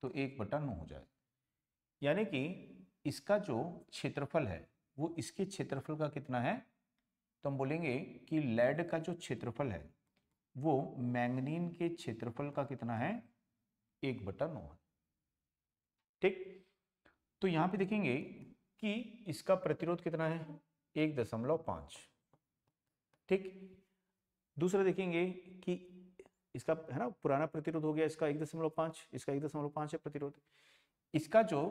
तो 1/9 हो जाएगा। यानी कि इसका जो क्षेत्रफल है वो इसके क्षेत्रफल का कितना है, तो हम बोलेंगे कि लेड का जो क्षेत्रफल है वो मैंगनीन के क्षेत्रफल का कितना है, 1/9 है। ठीक, तो यहां पे देखेंगे कि इसका प्रतिरोध कितना है, 1.5। ठीक, दूसरा देखेंगे कि इसका है ना पुराना प्रतिरोध हो गया, इसका 1.5, इसका 1.5 है प्रतिरोध। इसका जो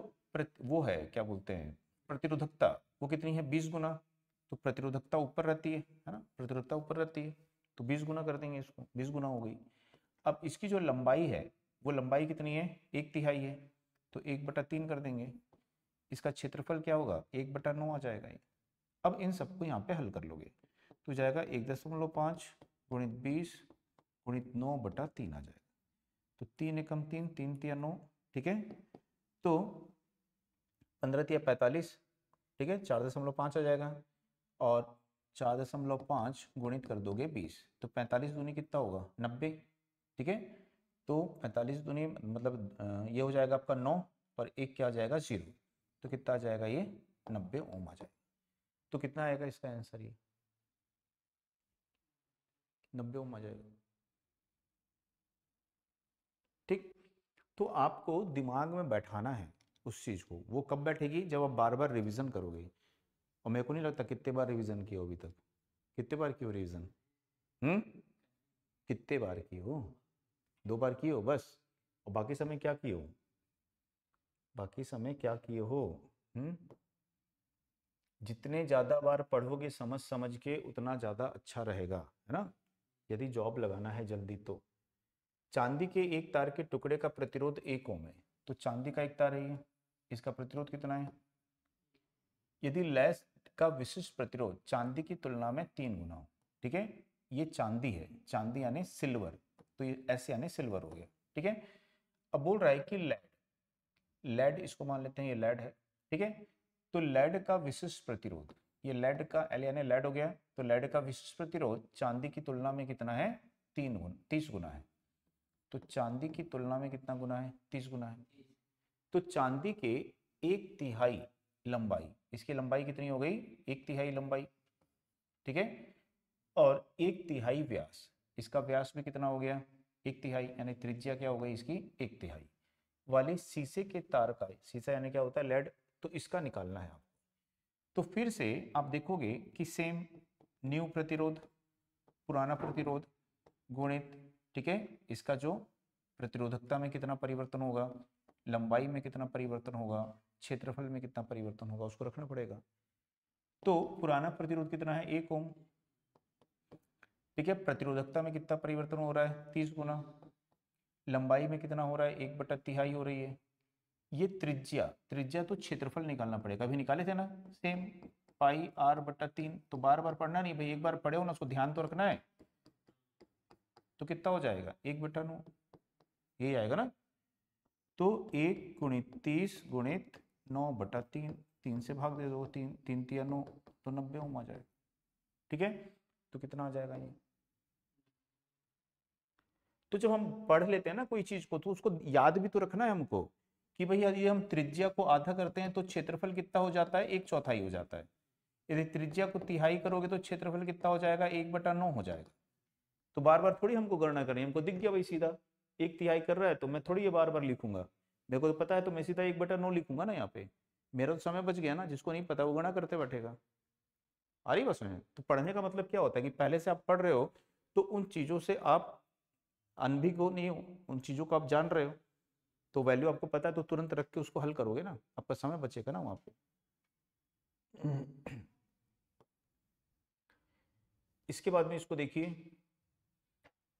वो है क्या बोलते हैं प्रतिरोधकता, वो कितनी है, 20 गुना। तो प्रतिरोधकता ऊपर रहती है ना, प्रतिरोधकता ऊपर रहती है, तो 20 गुना कर देंगे इसको, 20 गुना हो गई। अब इसकी जो लंबाई है वो लंबाई कितनी है, 1/3 है, तो 1/3 कर देंगे। इसका क्षेत्रफल क्या होगा, 1/9 आ जाएगा ये। अब इन सबको यहाँ पे हल कर लोगे तो जाएगा 1.5 गुणित 20 गुणित 9/3 आ जाएगा। तो 3 एकम 3, 3 तिया 9। ठीक है, तो 15 तिया 45। ठीक है, 4.5 आ जाएगा, और 4.5 गुणित कर दोगे 20, तो 45 दूनी कितना होगा, 90। ठीक है, तो 45 दूनी मतलब ये हो जाएगा आपका 9, और एक क्या आ जाएगा 0, तो कितना आ जाएगा ये 90 ओम आ जाएगा। तो कितना आएगा इसका आंसर, ये 90 ओम आ जाएगा। ठीक, तो आपको दिमाग में बैठाना है उस चीज को, वो कब बैठेगी, जब आप बार बार रिवीजन करोगे। और मेरे को नहीं लगता कितने बार रिवीजन किया हो अभी तक, कितने बार की हो रिवीजन, कितने बार की हो, 2 बार की हो बस, और बाकी समय क्या किए हो, बाकी समय क्या किए हो, जितने ज्यादा बार पढ़ोगे समझ समझ के उतना ज्यादा अच्छा रहेगा, है ना, यदि जॉब लगाना है जल्दी तो। चांदी के एक तार के टुकड़े का प्रतिरोध 1 ओम है, तो चांदी का एक तार है ये, इसका प्रतिरोध कितना है। यदि लैस का विशिष्ट प्रतिरोध चांदी की तुलना में 3 गुना हो, ठीक है, ये चांदी है, चांदी यानी सिल्वर, तो ये ऐसे यानी सिल्वर हो गया। ठीक है, अब बोल रहा है कि लेड, लेड इसको मान लेते हैं ये लेड है। ठीक है, तो लेड का विशिष्ट प्रतिरोध, ये लेड का एल यानी लेड हो गया, तो लेड का विशिष्ट प्रतिरोध चांदी की तुलना में कितना है, 30 गुना है। तो चांदी की तुलना में कितना गुना है, 30 गुना है। तो चांदी के 1/3 लंबाई, इसकी लंबाई कितनी हो गई, 1/3 लंबाई। ठीक है, और 1/3 व्यास, इसका व्यास भी कितना हो गया, 1/3, यानी त्रिज्या क्या हो गई इसकी, 1/3 वाली शीशे के तार का, शीशा यानी क्या होता है, लेड, तो इसका निकालना है आपको। तो फिर से आप देखोगे कि सेम न्यू प्रतिरोध, पुराना प्रतिरोध गुणित, ठीक है, इसका जो प्रतिरोधकता में कितना परिवर्तन होगा, लंबाई में कितना परिवर्तन होगा, क्षेत्रफल में कितना परिवर्तन होगा, उसको रखना पड़ेगा। तो पुराना प्रतिरोध कितना है, 1 ओम। ठीक है, प्रतिरोधकता में कितना परिवर्तन हो रहा है, 30 गुना। लंबाई में कितना हो रहा है, 1/3 हो रही है। ये त्रिज्या, त्रिज्या तो क्षेत्रफल निकालना पड़ेगा, अभी निकाले थे ना, सेम पाई r/3। तो बार बार पढ़ना नहीं भाई, एक बार पढ़े हो ना, उसको ध्यान तो रखना है। तो कितना हो जाएगा, 1/9, यही आएगा ना। तो 1 गुणित 30 गुणित 9/3, 3 से भाग दे दो, 3 3 तिया 9, तो 90 ओम आ जाएगा। ठीक है, तो कितना आ जाएगा ये। तो जब हम पढ़ लेते हैं ना कोई चीज को, तो उसको याद भी तो रखना है हमको कि भैया ये हम त्रिज्या को आधा करते हैं तो क्षेत्रफल कितना हो जाता है, 1/4 हो जाता है। यदि त्रिज्या को तिहाई करोगे तो क्षेत्रफल कितना हो जाएगा, 1/9 हो जाएगा। तो बार बार थोड़ी हमको गणना करनी, हमको दिख गया भाई सीधा 1/3 कर रहा है, तो मैं थोड़ी ये बार बार लिखूंगा, मेरे को तो पता है, तो मैं सीधा 1/9 लिखूंगा ना यहाँ पे, मेरा तो समय बच गया ना। जिसको नहीं पता वो गणना करते बैठेगा। आ रही बस में, तो पढ़ने का मतलब क्या होता है कि पहले से आप पढ़ रहे हो तो उन चीजों से आप अनभिज्ञ हो नहीं हो, उन चीजों को आप जान रहे हो, तो वैल्यू आपको पता है, तो तुरंत रख के उसको हल करोगे ना, आपका समय बचेगा ना वहां पे। इसके बाद में इसको देखिए,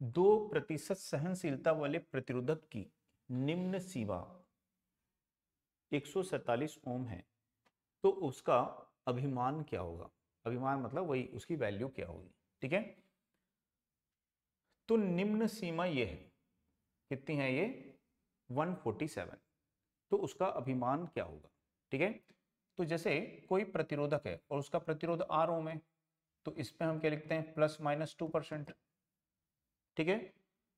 2% सहनशीलता वाले प्रतिरोधक की निम्न सीमा 147 ओम है, तो उसका अभिमान क्या होगा, अभिमान मतलब वही उसकी वैल्यू क्या होगी। ठीक है, तो निम्न सीमा ये है, कितनी है ये 147, तो उसका अभिमान क्या होगा। ठीक है, तो जैसे कोई प्रतिरोधक है और उसका प्रतिरोध R ओम है, तो इस पे हम क्या लिखते हैं +-2%। ठीक है,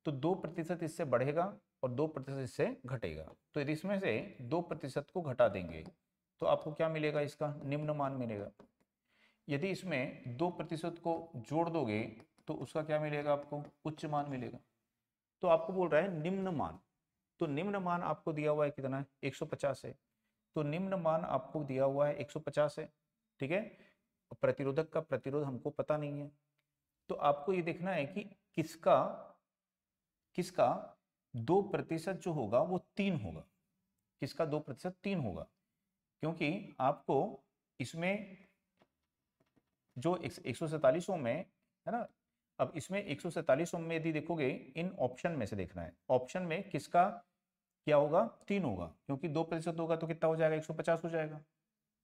तो 2% इससे बढ़ेगा और 2% इससे घटेगा, तो यदि इसमें से 2% को घटा देंगे तो आपको क्या मिलेगा, इसका निम्न मान मिलेगा। यदि इसमें 2% को जोड़ दोगे तो उसका क्या मिलेगा, आपको उच्च मान मिलेगा। तो आपको बोल रहा है निम्न मान, तो निम्न मान आपको दिया हुआ है कितना है 150 है, तो निम्न मान आपको दिया हुआ है 150 है। ठीक है, प्रतिरोधक का प्रतिरोध हमको पता नहीं है, तो आपको ये देखना है कि किसका किसका 2% जो होगा वो 3 होगा, किसका 2% 3 होगा, क्योंकि आपको इसमें जो 147 ओम है ना, अब इसमें 147 ओम में यदि देखोगे इन ऑप्शन में से देखना है, ऑप्शन में किसका क्या होगा 3 होगा, क्योंकि 2% होगा तो कितना हो जाएगा 150 हो जाएगा।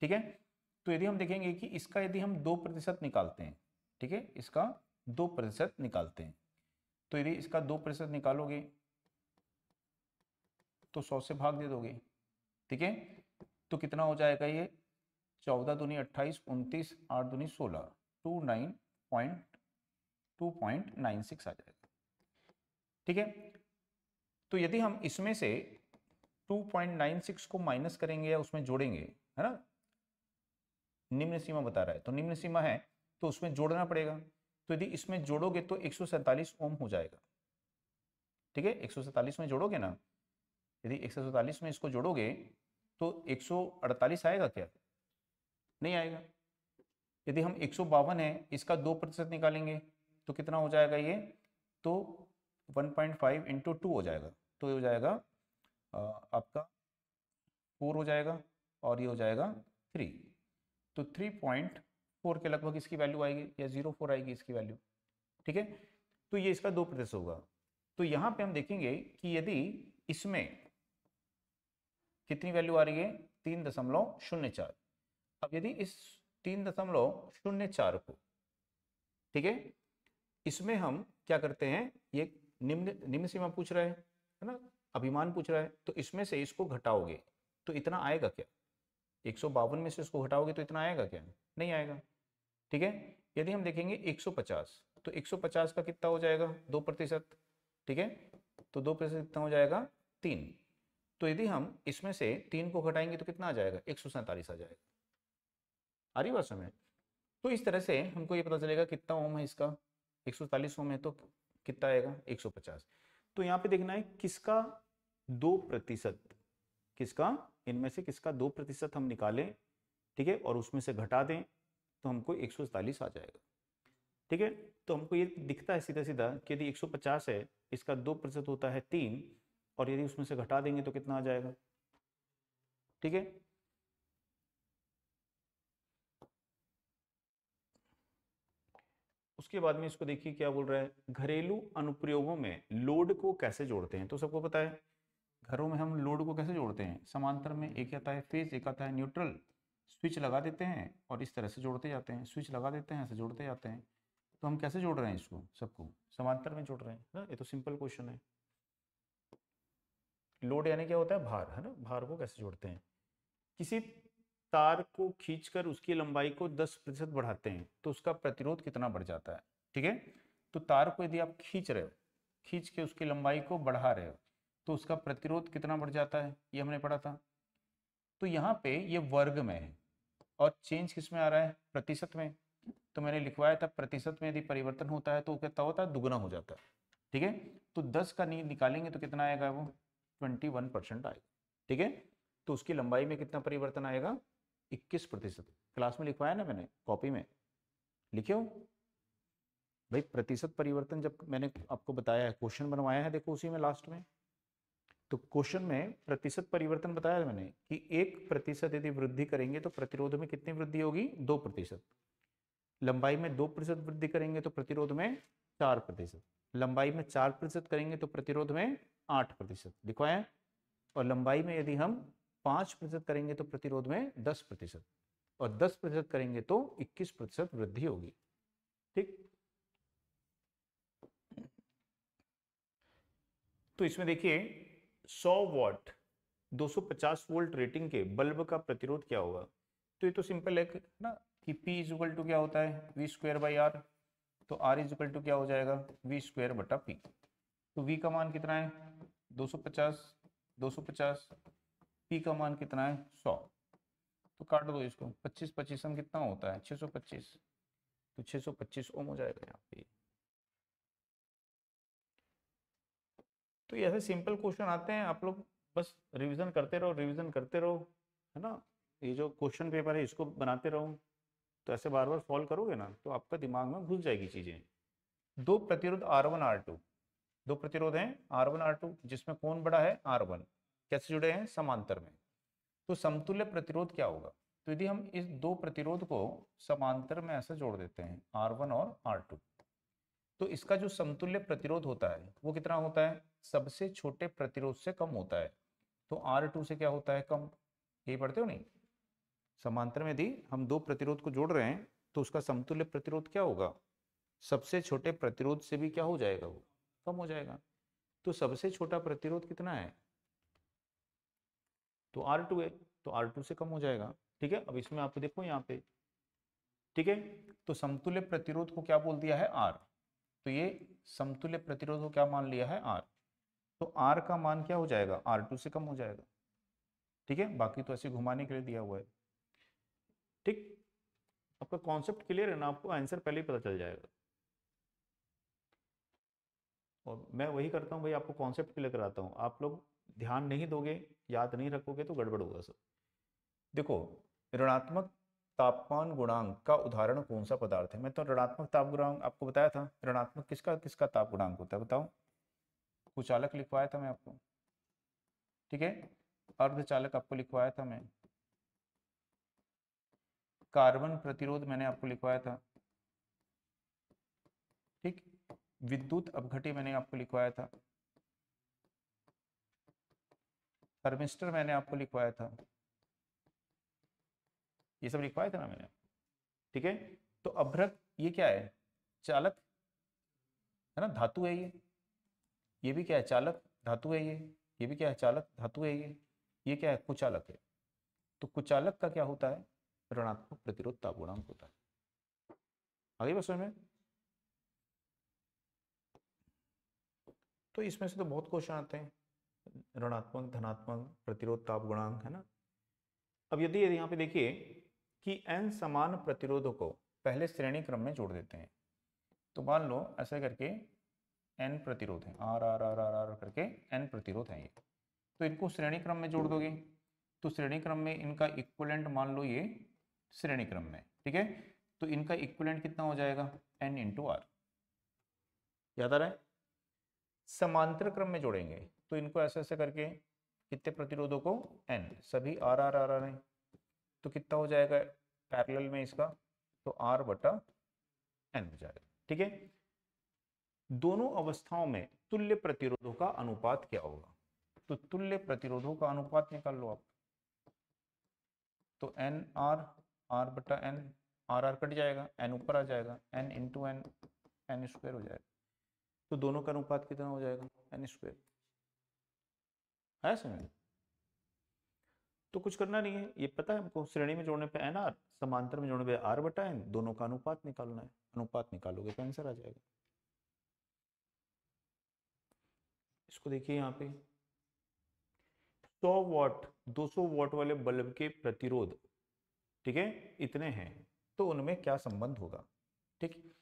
ठीक है, तो यदि हम देखेंगे कि इसका यदि हम 2% निकालते हैं, ठीक है, इसका 2% निकालते हैं, तो यदि इसका 2% निकालोगे तो 100 से भाग दे दोगे। ठीक है, तो कितना हो जाएगा ये 14 दूनी 28, 29, 8 दूनी 16, 2.96 आ जाएगा। ठीक है, तो यदि हम इसमें से 2.96 को माइनस करेंगे या उसमें जोड़ेंगे, है ना, निम्न सीमा बता रहा है तो निम्न सीमा है तो उसमें जोड़ना पड़ेगा, तो यदि इसमें जोड़ोगे तो 147 ओम हो जाएगा। ठीक है, 147 में जोड़ोगे ना, यदि 147 में इसको जोड़ोगे तो 148 आएगा क्या, नहीं आएगा। यदि हम 152 है इसका 2% निकालेंगे तो कितना हो जाएगा ये, तो 1.5 इंटू 2 हो जाएगा, तो ये हो जाएगा आपका 4 हो जाएगा और ये हो जाएगा 3, तो 3.4 के लगभग इसकी वैल्यू आएगी या 0.4 आएगी इसकी वैल्यू। ठीक है, तो ये इसका 2% होगा। तो यहाँ पे हम देखेंगे कि यदि इसमें कितनी वैल्यू आ रही है 3.04, अब यदि इस 3.04 को, ठीक है, इसमें हम क्या करते हैं, ये निम्न निम्न सीमा पूछ रहा है ना, अभिमान पूछ रहा है, तो इसमें से इसको घटाओगे तो इतना आएगा क्या, 152 में से इसको घटाओगे तो इतना आएगा क्या, नहीं आएगा। ठीक है, यदि हम देखेंगे 150, तो 150 का कितना हो जाएगा 2%। ठीक है, तो 2% कितना हो जाएगा 3, तो यदि हम इसमें से 3 को घटाएंगे तो कितना आ जाएगा 147 आ जाएगा। आ रही बात समझ, तो इस तरह से हमको ये पता चलेगा कितना ओम है इसका, 147 ओम है तो कितना आएगा 150। तो यहाँ पे देखना है किसका 2%, किसका इनमें से किसका 2% हम निकालें, ठीक है, और उसमें से घटा दें तो हमको 147 आ जाएगा। ठीक है, तो हमको ये दिखता है सीधा सीधा कि यदि 150 है इसका 2% होता है 3, और यदि उसमें से घटा देंगे तो कितना आ जाएगा। ठीक है, उसके बाद में इसको देखिए क्या बोल रहा है, घरेलू अनुप्रयोगों में लोड को कैसे जोड़ते हैं, तो सबको पता है घरों में हम लोड को कैसे जोड़ते हैं, समांतर में एक आता है फेज, एक आता है न्यूट्रल, स्विच लगा देते हैं और इस तरह से जोड़ते जाते हैं, स्विच लगा देते हैं ऐसे जोड़ते जाते हैं। तो हम कैसे जोड़ रहे हैं इसको, सबको समांतर में जोड़ रहे हैं ना, ये तो सिंपल क्वेश्चन है। लोड यानी क्या होता है, भार, है ना, भार को कैसे जोड़ते हैं, किसी तार को खींचकर उसकी लंबाई को 10% बढ़ाते हैं तो उसका प्रतिरोध कितना बढ़ जाता है। ठीक है, तो तार को यदि आप खींच रहे हो, खींच के उसकी लंबाई को बढ़ा रहे हो तो उसका प्रतिरोध कितना बढ़ जाता है, ये हमने पढ़ा था। तो यहाँ पे ये वर्ग में है और चेंज किस में आ रहा है, प्रतिशत में, तो मैंने लिखवाया था प्रतिशत में यदि परिवर्तन होता है तो कितना होता है, दुगुना हो जाता है। ठीक है, तो 10 का निकालेंगे तो कितना आएगा, वो 21% आएगा। ठीक है, तो उसकी लंबाई में कितना परिवर्तन आएगा 21%। क्लास में लिखवाया ना मैंने, कॉपी में लिखे हो भाई, प्रतिशत परिवर्तन जब मैंने आपको बताया है, क्वेश्चन बनवाया है, देखो उसी में लास्ट में, तो क्वेश्चन में प्रतिशत परिवर्तन बताया मैंने कि 1% यदि वृद्धि करेंगे तो प्रतिरोध में कितनी वृद्धि होगी 2%, लंबाई में 2% वृद्धि करेंगे तो प्रतिरोध में 4%, लंबाई में 4% करेंगे तो प्रतिरोध में 8% लिखवाया, और लंबाई में यदि हम 5% करेंगे तो प्रतिरोध में 10%। और 10% करेंगे तो 21% वृद्धि होगी। ठीक, तो इसमें देखिए 100 वॉट 250 वोल्ट रेटिंग के बल्ब का प्रतिरोध क्या होगा। तो ये तो सिंपल है ना कि P इज इक्वल टू क्या होता है V स्क्वायर बाई आर, तो R इज इक्वल टू क्या हो जाएगा V स्क्वायर बटा P। तो V का मान कितना है 250, 250, P का मान कितना है 100, तो काट दो इसको, 25 25 हम कितना होता है 625, तो 625 ओम हो जाएगा यहाँ पे। तो ये ऐसे सिंपल क्वेश्चन आते हैं, आप लोग बस रिवीजन करते रहो, रिवीजन करते रहो, है ना। ये जो क्वेश्चन पेपर है इसको बनाते रहो, तो ऐसे बार बार सॉल्व करोगे ना तो आपका दिमाग में घुस जाएगी चीजें। दो प्रतिरोध R1 R2, दो प्रतिरोध हैं R1 R2 जिसमें कौन बड़ा है R1, कैसे जुड़े हैं समांतर में, तो समतुल्य प्रतिरोध क्या होगा। तो यदि हम इस दो प्रतिरोध को समांतर में ऐसे जोड़ देते हैं R1 और R2, तो इसका जो समतुल्य प्रतिरोध होता है वो कितना होता है, सबसे छोटे प्रतिरोध से कम होता है। तो R2 से क्या होता है कम, यही पढ़ते हो नहीं। समांतर में यदि हम दो प्रतिरोध को जोड़ रहे हैं तो उसका समतुल्य प्रतिरोध क्या होगा, सबसे छोटे प्रतिरोध से भी क्या हो जाएगा वो कम हो जाएगा। तो सबसे छोटा प्रतिरोध कितना है, तो R2 है, तो R2 से कम हो जाएगा। ठीक है, अब इसमें आप देखो यहाँ पे, ठीक है, तो समतुल्य प्रतिरोध को क्या बोल दिया है R, तो ये समतुल्य प्रतिरोध को क्या मान लिया है R, तो R का मान क्या हो जाएगा R2 से कम हो जाएगा। ठीक है, बाकी तो ऐसे घुमाने के लिए दिया हुआ है। ठीक, आपका कॉन्सेप्ट क्लियर है ना, आपको आंसर पहले ही पता चल जाएगा। और मैं वही करता हूँ भाई, आपको कॉन्सेप्ट क्लियर कराता हूँ, आप लोग ध्यान नहीं दोगे, याद नहीं रखोगे तो गड़बड़ होगा सब। देखो, ऋणात्मक तापमान गुणांक का उदाहरण कौन सा पदार्थ है। मैं तो ऋणात्मक ताप गुणांक आपको बताया था, ऋणात्मक किसका किसका ताप गुणांक होता है बताओ, कुचालक लिखवाया था मैं आपको, ठीक है, अर्धचालक आपको लिखवाया था मैं, कार्बन प्रतिरोध मैंने आपको लिखवाया था, ठीक, विद्युत अपघटी मैंने आपको लिखवाया था, थर्मिस्टर मैंने आपको लिखवाया था, ये सब लिखवाया था ना मैंने। ठीक है, तो अभ्रक ये क्या है, चालक है ना, धातु है ये भी क्या है चालक धातु है, ये भी क्या है चालक धातु है, ये क्या है कुचालक है। तो कुचालक का क्या होता है, ऋणात्मक प्रतिरोध ताप गुणांक होता है। आगे बस में, तो इसमें से तो बहुत क्वेश्चन आते हैं, ऋणात्मक धनात्मक प्रतिरोध ताप गुणांक, है ना। अब यदि यहाँ पे देखिए कि n समान प्रतिरोधों को पहले श्रेणी क्रम में जोड़ देते हैं, तो मान लो ऐसे करके n प्रतिरोध है, R R R R R करके n प्रतिरोध है ये, तो इनको श्रेणी क्रम में जोड़ दोगे, तो श्रेणी क्रम में इनका इक्विवेलेंट मान लो ये श्रेणी क्रम में, ठीक है, तो इनका इक्विवेलेंट कितना हो जाएगा n इंटू आर, याद आ रहा है। समांतर क्रम में जोड़ेंगे तो इनको ऐसे ऐसे करके कितने प्रतिरोधों को n, सभी आर आर आर आर हैं, तो कितना हो जाएगा पैरेलल में इसका, तो r बटा n हो जाएगा। ठीक है, दोनों अवस्थाओं में तुल्य प्रतिरोधों का अनुपात क्या होगा, तो तुल्य प्रतिरोधों का अनुपात निकाल लो आप, तो एन आर, आर बटा एन, आर आर कट जाएगा, एन ऊपर आ जाएगा, N into N, N square हो जाएगा, तो दोनों का अनुपात कितना हो जाएगा एन स्क्वायर, है समझ। तो कुछ करना नहीं है, ये पता है हमको, श्रेणी में जोड़ने पे एन आर, समांतर में जोड़ने पे आर बटा एन, दोनों का अनुपात निकालना है, अनुपात निकालोगे तो आंसर आ जाएगा। इसको देखिए यहाँ पे 100 वॉट 200 वॉट वाले बल्ब के प्रतिरोध, ठीक है, इतने हैं, तो उनमें क्या संबंध होगा। ठीक,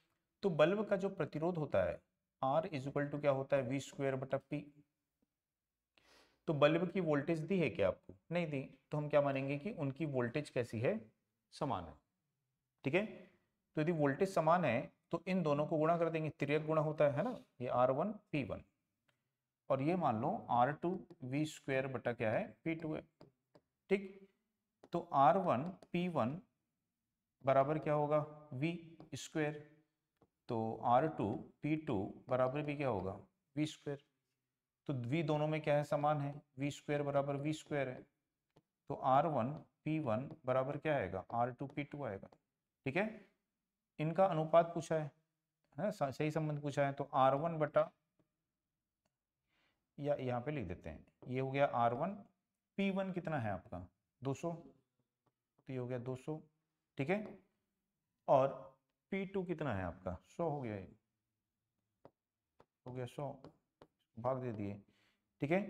तो बल्ब का जो प्रतिरोध होता है R इज इक्वल टू क्या होता है वी स्क्वायर बटा पी। तो बल्ब की वोल्टेज दी है क्या आपको, नहीं दी, तो हम क्या मानेंगे कि उनकी वोल्टेज कैसी है, समान है। ठीक है, तो यदि वोल्टेज समान है तो इन दोनों को गुणा कर देंगे, तिर्यक गुणा होता है ना, ये R1 P1, और ये मान लो R2 वी स्क्वायर बटा क्या है P2 है। ठीक, तो R1 P1 बराबर क्या होगा V स्क्वायर, तो R2 P2 बराबर भी क्या होगा V स्क्वायर, तो V दोनों में क्या है समान है, V स्क्वायर बराबर V स्क्वायर है, तो R1 P1 बराबर क्या आएगा, R2P2 आएगा। ठीक है, इनका अनुपात पूछा है, सही संबंध पूछा है, तो R1 बटा, या यहाँ पे लिख देते हैं, ये हो गया R1, P1 कितना है आपका 200, तो ये हो गया 200। ठीक है, और P2 कितना है आपका 100 हो गया, ये हो गया 100, भाग दे दिए। ठीक है,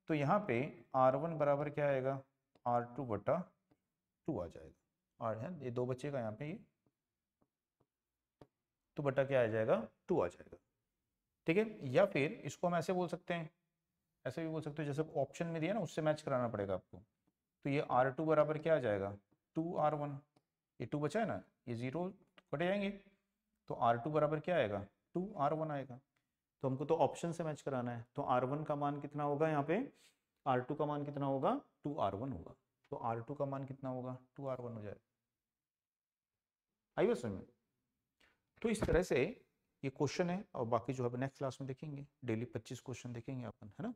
तो यहाँ पे R1 बराबर क्या आएगा, R2 बटा 2 आ जाएगा, और है ये 2 बचेगा यहाँ पे, ये तो बटा क्या आ जाएगा 2 आ जाएगा। ठीक है, या फिर इसको हम ऐसे बोल सकते हैं, ऐसे भी बोल सकते हो जैसे ऑप्शन में दिया ना, उससे मैच कराना पड़ेगा आपको। तो ये R2 बराबर क्या आ जाएगा 2R1, ये 2 बचा है ना, ये 0 कट जाएंगे, तो R2 बराबर क्या आएगा 2R1 आएगा। तो हमको तो ऑप्शन से मैच कराना है, तो R1 का मान कितना होगा यहाँ पे, R2 का मान कितना होगा 2R1 होगा, तो R2 का मान कितना होगा 2R1 हो जाएगा। आई बात समझ में? तो इस तरह से ये क्वेश्चन है, और बाकी जो है नेक्स्ट क्लास में देखेंगे, डेली 25 क्वेश्चन देखेंगे अपन, है ना।